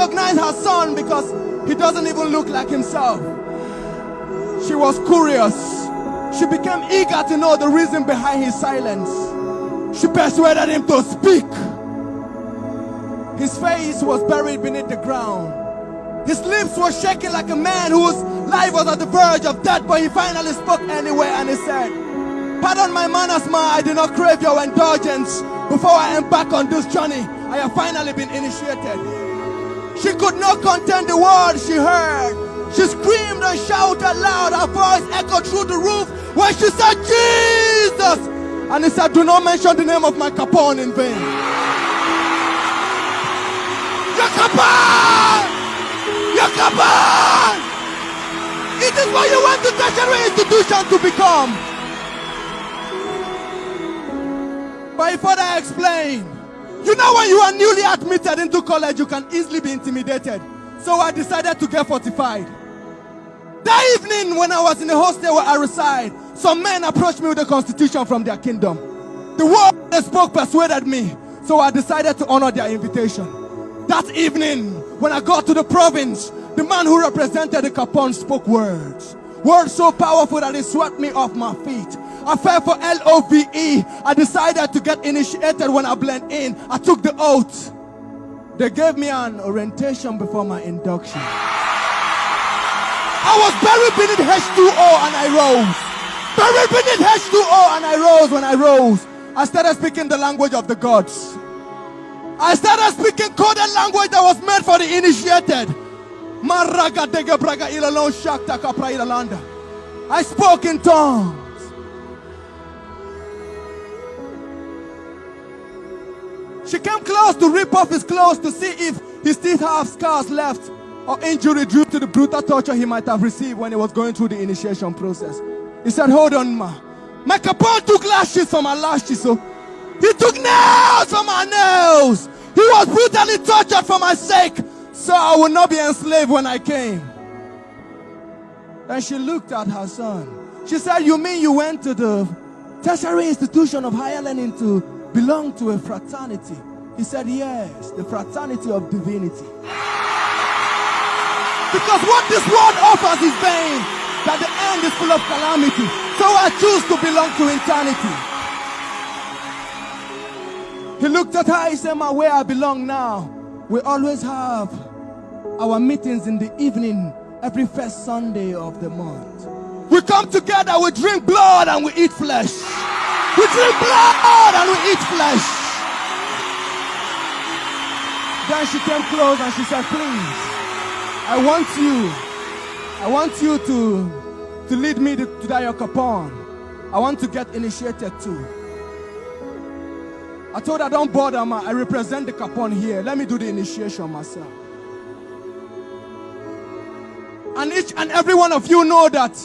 recognize her son because he doesn't even look like himself. She was curious. She became eager to know the reason behind his silence. She persuaded him to speak. His face was buried beneath the ground. His lips were shaking like a man whose life was at the verge of death, but he finally spoke anyway, and he said, "Pardon my manners, ma, I did not crave your indulgence. Before I embark on this journey, I have finally been initiated." She could not contain the words she heard. She screamed and shouted loud. Her voice echoed through the roof when she said, "Jesus!" And he said, "Do not mention the name of my Capone in vain." Your Capone! Your Capone! It is what you went to tertiary institution to become. But he further explained, you know, when you are newly admitted into college, you can easily be intimidated. So I decided to get fortified. That evening, when I was in the hostel where I reside, some men approached me with a constitution from their kingdom. The word they spoke persuaded me, so I decided to honor their invitation. That evening, when I got to the province, the man who represented the Capone spoke words. Words so powerful that it swept me off my feet. I fell for LOVE. I decided to get initiated when I blend in. I took the oath. They gave me an orientation before my induction. I was buried beneath H2O and I rose. Buried beneath H2O and I rose. When I rose, I started speaking the language of the gods. I started speaking coded language that was made for the initiated. I spoke in tongues. She came close to rip off his clothes to see if he still have scars left or injury due to the brutal torture he might have received when he was going through the initiation process. He said, "Hold on, ma. My Capone took lashes from my lashes, so he took nails from my nails. He was brutally tortured for my sake, so I would not be enslaved when I came." Then she looked at her son. She said, "You mean you went to the tertiary institution of higher learning to belong to a fraternity?" He said, "Yes, the fraternity of divinity. Because what this world offers is vain, that the end is full of calamity. So I choose to belong to eternity." He looked at her, he said, "Ma, where I belong now, we always have our meetings in the evening every first Sunday of the month. We come together, we drink blood and we eat flesh. We drink blood and we eat flesh." Then she came close and she said, "Please, I want you to lead me to that Capone. I want to get initiated too." I told her, "Don't bother, ma. I represent the Capone here. Let me do the initiation myself." And each and every one of you know that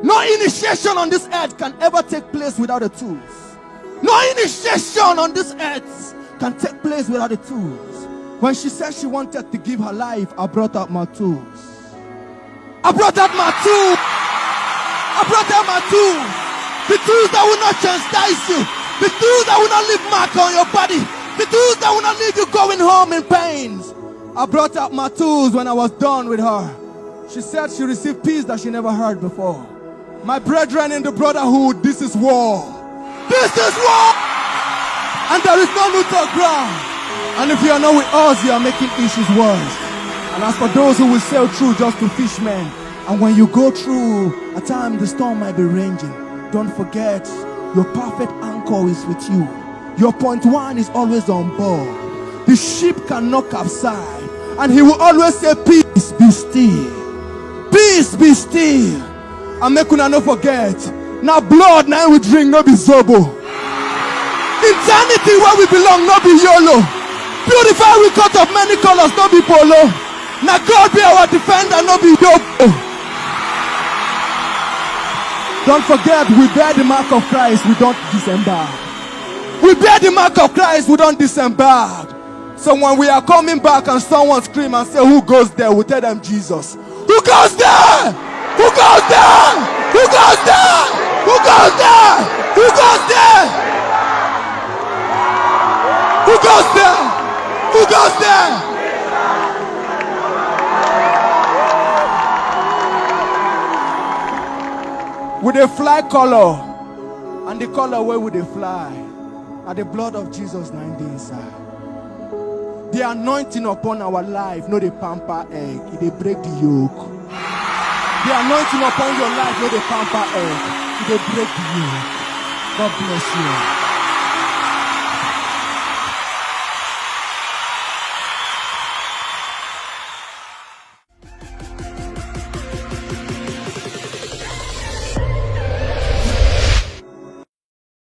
no initiation on this earth can ever take place without the tools. No initiation on this earth can take place without the tools. When she said she wanted to give her life, I brought out my tools. I brought out my tools. I brought out my tools. The tools that will not chastise you. The tools that will not leave mark on your body. The tools that will not leave you going home in pains. I brought out my tools when I was done with her. She said she received peace that she never heard before. My brethren in the brotherhood, this is war. This is war! And there is no neutral ground. And if you are not with us, you are making issues worse. And as for those who will sail through just to fish men, and when you go through, at times the storm might be raging, don't forget, your perfect anchor is with you. Your point one is always on board. The ship cannot capsize. And he will always say, "Peace, be still. Peace, be still." And make una no forget, now blood now we drink, no be zobo. Eternity where we belong, no be YOLO. Beautify we cut of many colors, no be polo. Now God be our defender, no be yobo. Don't forget, we bear the mark of Christ, we don't disembark. We bear the mark of Christ, we don't disembark. So when we are coming back and someone scream and say, "Who goes there?" we tell them, "Jesus." Who goes there? Who goes there? Who goes there? Who goes there? Who goes there? Who goes there? Who goes there? they fly color. And the color where would they fly? At the blood of Jesus 9 days inside. The anointing upon our life, no the pamper egg, they break the yoke. The anointing upon your life, no the pamper egg, they break the yoke. God bless you.